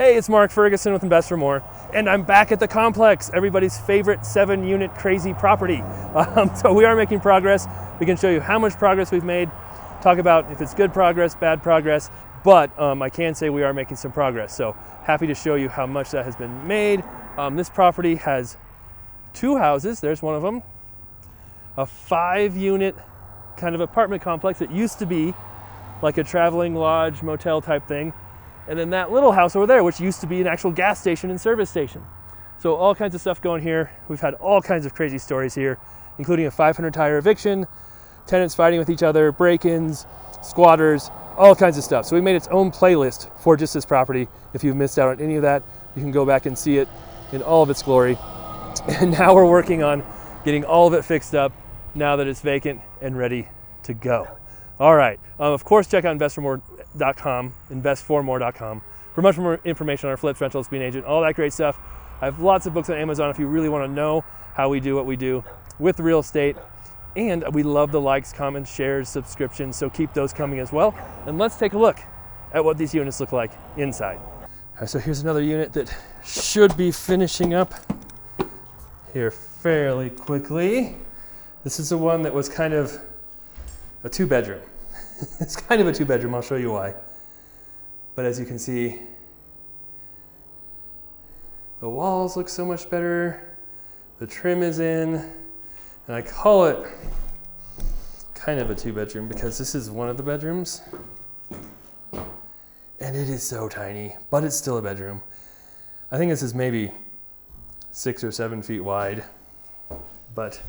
Hey, it's Mark Ferguson with Invest for More, and I'm back at the complex, everybody's favorite 7-unit crazy property. So we are making progress. We can show you how much progress we've made, talk about if it's good progress, bad progress, but I can say we are making some progress. So happy to show you how much that has been made. This property has 2 houses, there's one of them, a 5-unit kind of apartment complex. It used to be like a traveling lodge motel type thing. And then that little house over there, which used to be an actual gas station and service station. So all kinds of stuff going here. We've had all kinds of crazy stories here, including a 500 tire eviction, tenants fighting with each other, break-ins, squatters, all kinds of stuff. So we made its own playlist for just this property. If you've missed out on any of that, you can go back and see it in all of its glory. And now we're working on getting all of it fixed up now that it's vacant and ready to go. All right, of course, check out investformore.com, investformore.com for much more information on our flips, rentals, being an agent, all that great stuff. I have lots of books on Amazon if you really want to know how we do what we do with real estate. And we love the likes, comments, shares, subscriptions, so keep those coming as well. And let's take a look at what these units look like inside. All right, so here's another unit that should be finishing up here fairly quickly. This is the one that was kind of a 2-bedroom. It's kind of a 2-bedroom, I'll show you why. But as you can see, the walls look so much better. The trim is in, and I call it kind of a 2-bedroom because this is one of the bedrooms. And it is so tiny, but it's still a bedroom. I think this is maybe 6 or 7 feet wide. But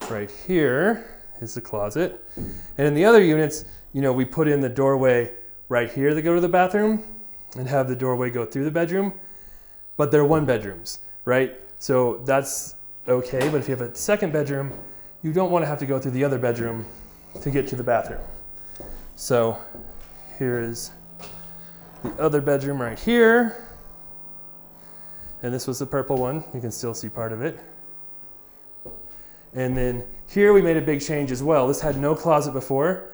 right here is the closet. And in the other units, we put in the doorway right here to go to the bathroom and have the doorway go through the bedroom, but they're 1-bedrooms, right? So that's okay, but if you have a 2nd bedroom, you don't want to have to go through the other bedroom to get to the bathroom. So here is the other bedroom right here. And this was the purple one. You can still see part of it. And then here we made a big change as well. This had no closet before,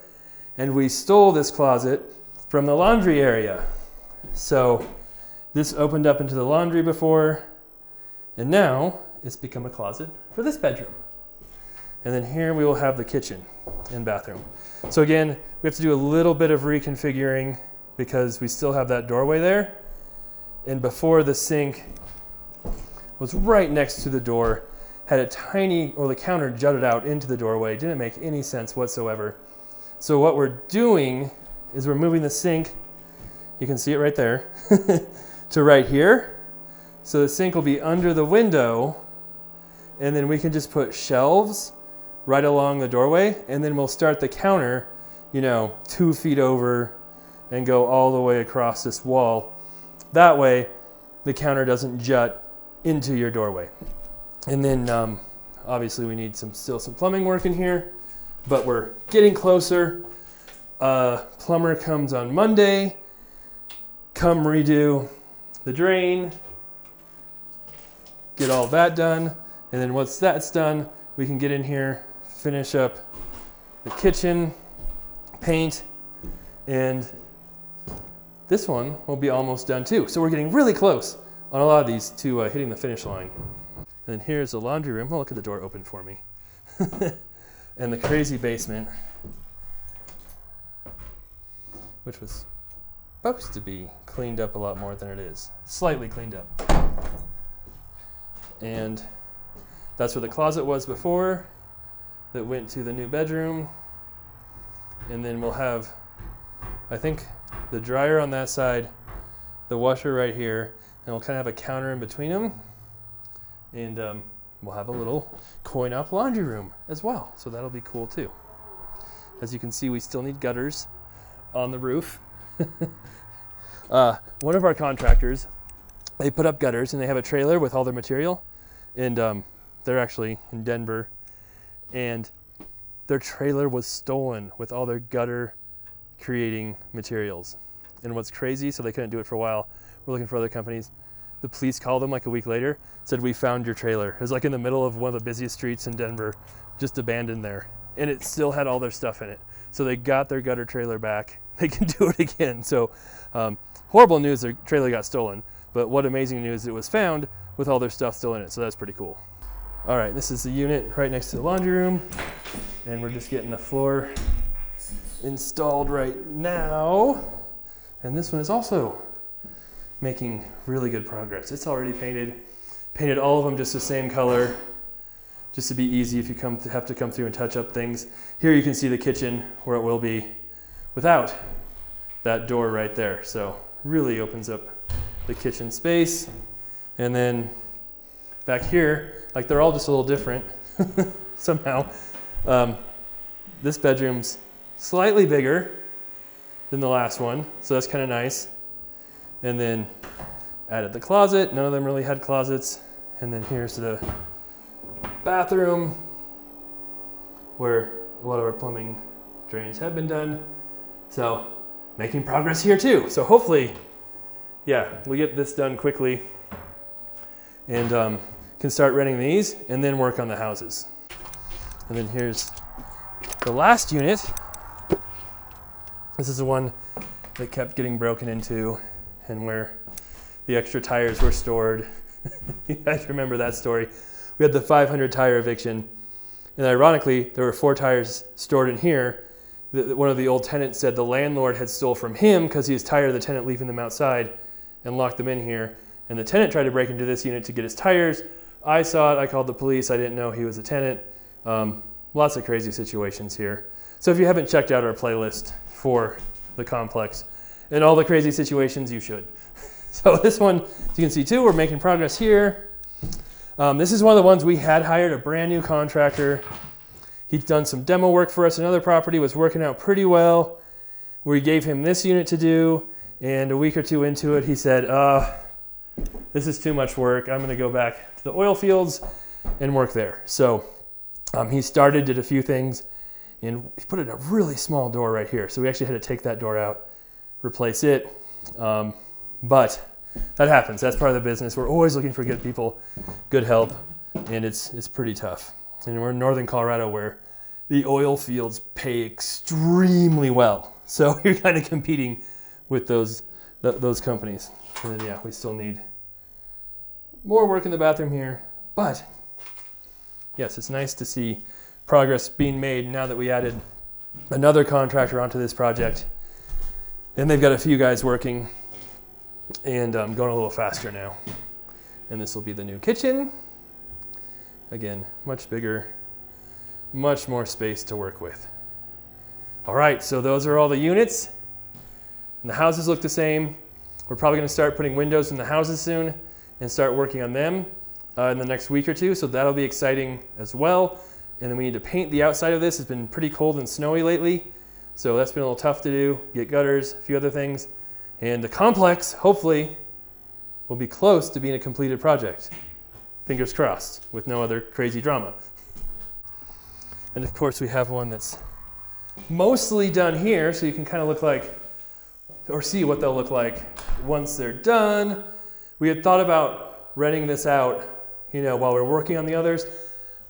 and we stole this closet from the laundry area. So this opened up into the laundry before, and now it's become a closet for this bedroom. And then here we will have the kitchen and bathroom. So again, we have to do a little bit of reconfiguring because we still have that doorway there. And before, the sink was right next to the door, had the counter jutted out into the doorway. Didn't make any sense whatsoever. So what we're doing is we're moving the sink, you can see it right there, to right here. So the sink will be under the window, and then we can just put shelves right along the doorway, and then we'll start the counter, 2 feet over and go all the way across this wall. That way, the counter doesn't jut into your doorway. And then obviously we need still some plumbing work in here, but we're getting closer. Plumber comes on Monday, come redo the drain, get all that done. And then once that's done, we can get in here, finish up the kitchen, paint, and this one will be almost done too. So we're getting really close on a lot of these to hitting the finish line. And then here's the laundry room. Oh, look at the door open for me. And the crazy basement, which was supposed to be cleaned up a lot more than it is. Slightly cleaned up. And that's where the closet was before that went to the new bedroom. And then we'll have, I think, the dryer on that side, the washer right here, and we'll kind of have a counter in between them. And we'll have a little coin-op laundry room as well. So that'll be cool too. As you can see, we still need gutters on the roof. One of our contractors, they put up gutters and they have a trailer with all their material. And they're actually in Denver. And their trailer was stolen with all their gutter creating materials. And what's crazy, so they couldn't do it for a while, we're looking for other companies. The police called them like a week later, said, "We found your trailer." It was like in the middle of one of the busiest streets in Denver, just abandoned there. And it still had all their stuff in it. So they got their gutter trailer back. They can do it again. So Horrible news, their trailer got stolen, but what amazing news it was found with all their stuff still in it, so that's pretty cool. All right, this is the unit right next to the laundry room, and we're just getting the floor installed right now. And this one is also making really good progress. It's already painted all of them just the same color, just to be easy if you have to come through and touch up things. Here you can see the kitchen where it will be without that door right there. So really opens up the kitchen space. And then back here, like they're all just a little different somehow. This bedroom's slightly bigger than the last one, so that's kind of nice. And then added the closet. None of them really had closets. And then here's the bathroom where a lot of our plumbing drains have been done. So making progress here too. So hopefully, yeah, we get this done quickly and can start renting these and then work on the houses. And then here's the last unit. This is the one that kept getting broken into and where the extra tires were stored. You guys remember that story? We had the 500 tire eviction, and ironically, there were 4 tires stored in here. One of the old tenants said the landlord had stole from him because he was tired of the tenant leaving them outside and locked them in here. And the tenant tried to break into this unit to get his tires. I saw it, I called the police, I didn't know he was a tenant. Lots of crazy situations here. So if you haven't checked out our playlist for the complex and all the crazy situations, you should. So this one, as you can see too, we're making progress here. This is one of the ones we had hired a brand new contractor. He'd done some demo work for us. Another property was working out pretty well. We gave him this unit to do, and a week or two into it, he said, this is too much work. I'm gonna go back to the oil fields and work there. So he started, did a few things, and he put in a really small door right here. So we actually had to take that door out, replace it. But that happens. That's part of the business. We're always looking for good people, good help, and it's pretty tough. And we're in northern Colorado where the oil fields pay extremely well. So you're kind of competing with those companies. And then, yeah, we still need more work in the bathroom here. But yes, it's nice to see progress being made now that we added another contractor onto this project. And they've got a few guys working and going a little faster now. And this will be the new kitchen. Again, much bigger, much more space to work with. All right, so those are all the units. And the houses look the same. We're probably gonna start putting windows in the houses soon and start working on them in the next week or two. So that'll be exciting as well. And then we need to paint the outside of this. It's been pretty cold and snowy lately. So that's been a little tough to do, get gutters, a few other things. And the complex, hopefully, will be close to being a completed project. Fingers crossed, with no other crazy drama. And of course we have one that's mostly done here, so you can kind of look like, or see what they'll look like once they're done. We had thought about renting this out, while we're working on the others,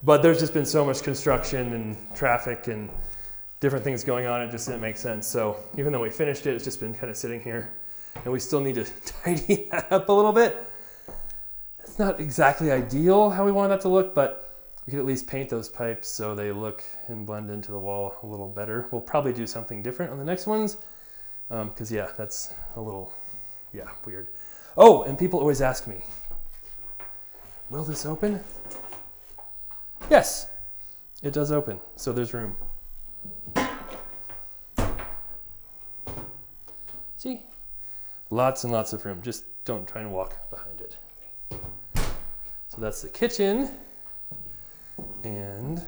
but there's just been so much construction and traffic and different things going on, it just didn't make sense. So even though we finished it, it's just been kind of sitting here, and we still need to tidy that up a little bit. It's not exactly ideal how we want that to look, but we could at least paint those pipes so they look and blend into the wall a little better. We'll probably do something different on the next ones, because yeah, that's a little, weird. Oh, and people always ask me, will this open? Yes, it does open, so there's room. See? Lots and lots of room. Just don't try and walk behind it. So that's the kitchen. And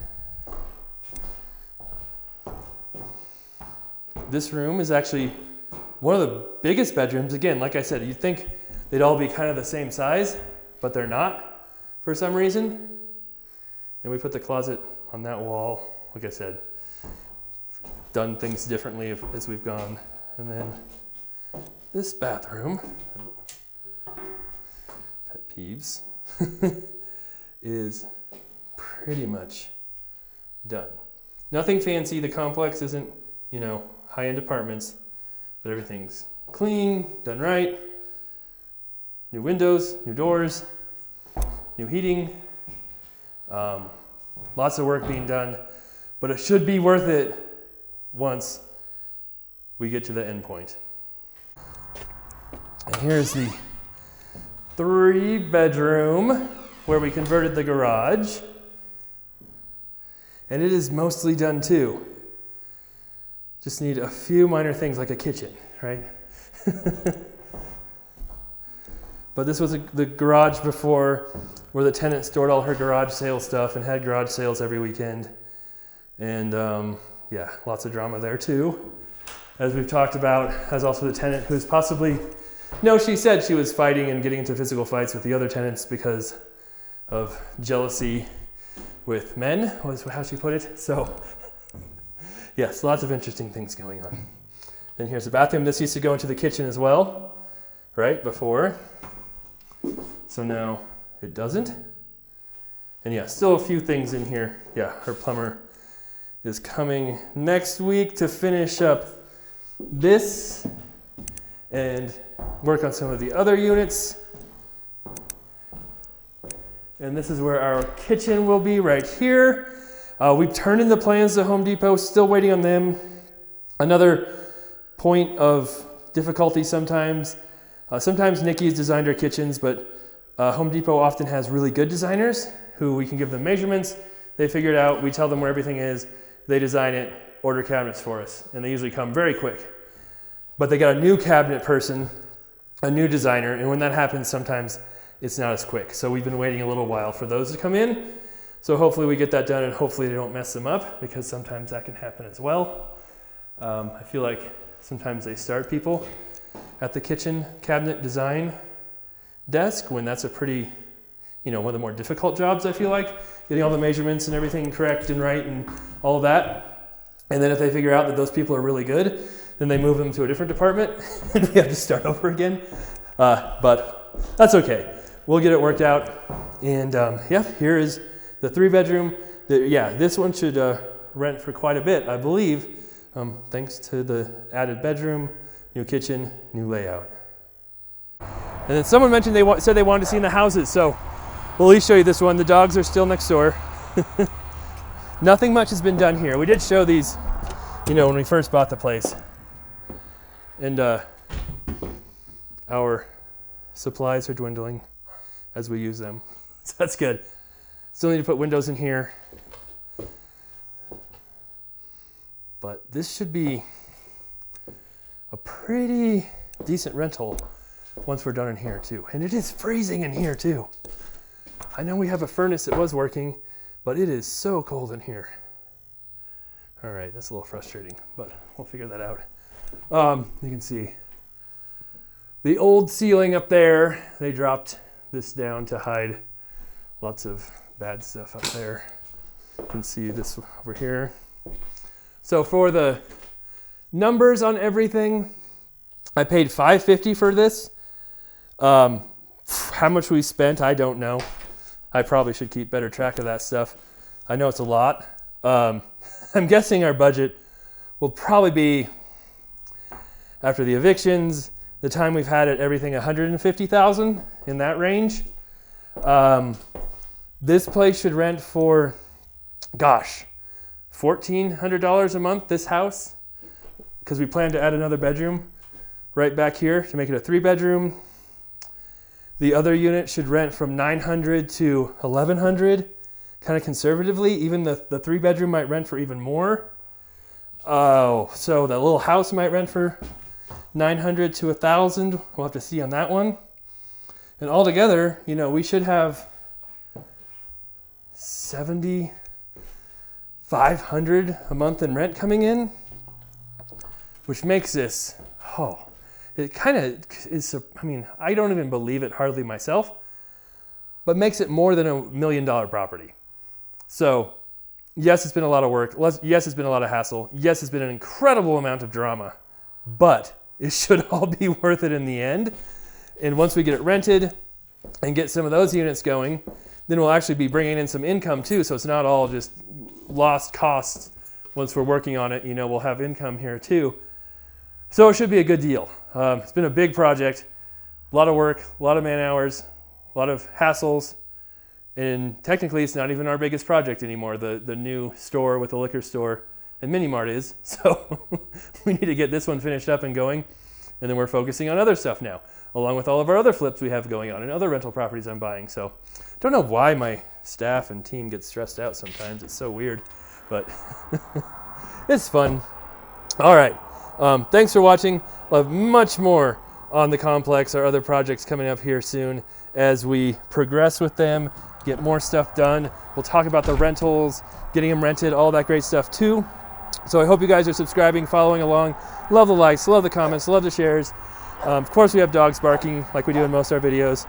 this room is actually one of the biggest bedrooms. Again, like I said, you'd think they'd all be kind of the same size, but they're not for some reason. And we put the closet on that wall. Like I said, done things differently as we've gone. And then this bathroom, pet peeves, is pretty much done. Nothing fancy. The complex isn't, high-end apartments, but everything's clean, done right. New windows, new doors, new heating. Lots of work being done, but it should be worth it once we get to the end point. And here's the 3-bedroom where we converted the garage. And it is mostly done too. Just need a few minor things like a kitchen, right? But this was the garage before, where the tenant stored all her garage sale stuff and had garage sales every weekend. And yeah, lots of drama there too. As we've talked about, as also the tenant who's possibly, no, she said she was fighting and getting into physical fights with the other tenants because of jealousy with men, was how she put it. So yes, lots of interesting things going on. And here's the bathroom. This used to go into the kitchen as well, right, before. So now it doesn't. And yeah, still a few things in here. Yeah, her plumber is coming next week to finish up this and work on some of the other units. And this is where our kitchen will be, right here. We've turned in the plans to Home Depot, still waiting on them. Another point of difficulty sometimes. Sometimes Nikki's designed our kitchens, but Home Depot often has really good designers who we can give them measurements. They figure it out. We tell them where everything is. They design it, order cabinets for us, and they usually come very quick. But they got a new cabinet person, a new designer, and when that happens, sometimes it's not as quick. So we've been waiting a little while for those to come in. So hopefully we get that done, and hopefully they don't mess them up, because sometimes that can happen as well. I feel like sometimes they start people at the kitchen cabinet design desk when that's a pretty, one of the more difficult jobs, I feel like, getting all the measurements and everything correct and right and all of that. And then if they figure out that those people are really good, then they move them to a different department and we have to start over again. But that's okay. We'll get it worked out. And yeah, here is the 3-bedroom. Yeah, this one should rent for quite a bit, I believe, thanks to the added bedroom, new kitchen, new layout. And then someone mentioned said they wanted to see in the houses, so we'll at least show you this one. The dogs are still next door. Nothing much has been done here. We did show these, when we first bought the place. And our supplies are dwindling as we use them. So that's good. Still need to put windows in here. But this should be a pretty decent rental once we're done in here too. And it is freezing in here too. I know we have a furnace that was working, but it is so cold in here. All right, that's a little frustrating, but we'll figure that out. You can see the old ceiling up there. They dropped this down to hide lots of bad stuff up there. You can see this over here. So for the numbers on everything, I paid $550 for this. How much we spent, I don't know. I probably should keep better track of that stuff. I know it's a lot. I'm guessing our budget will probably be, after the evictions, the time we've had it, everything $150,000 in that range. This place should rent for, $1,400 a month, this house, because we plan to add another bedroom right back here to make it a 3-bedroom. The other unit should rent from $900 to $1,100, kind of conservatively. Even the 3-bedroom might rent for even more. Oh, so the little house might rent for $900 to $1,000. We'll have to see on that one. And altogether, we should have $7,500 a month in rent coming in, which makes this, it kind of is, I don't even believe it hardly myself, but makes it more than $1 million property. So yes, it's been a lot of work. Yes, it's been a lot of hassle. Yes, it's been an incredible amount of drama, but it should all be worth it in the end. And once we get it rented and get some of those units going, then we'll actually be bringing in some income too. So it's not all just lost costs once we're working on it. We'll have income here too. So it should be a good deal. It's been a big project, a lot of work, a lot of man hours, a lot of hassles. And technically, it's not even our biggest project anymore. The new store with the liquor store and mini mart is. So we need to get this one finished up and going. And then we're focusing on other stuff now, along with all of our other flips we have going on and other rental properties I'm buying. So don't know why my staff and team gets stressed out sometimes. It's so weird, but it's fun. All right. Thanks for watching. We'll have much more on the complex, our other projects coming up here soon as we progress with them, get more stuff done. We'll talk about the rentals, getting them rented, all that great stuff too. So I hope you guys are subscribing, following along. Love the likes, love the comments, love the shares. Of course, we have dogs barking like we do in most of our videos.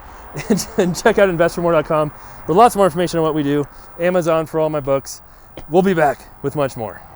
And check out investormore.com for lots more information on what we do. Amazon for all my books. We'll be back with much more.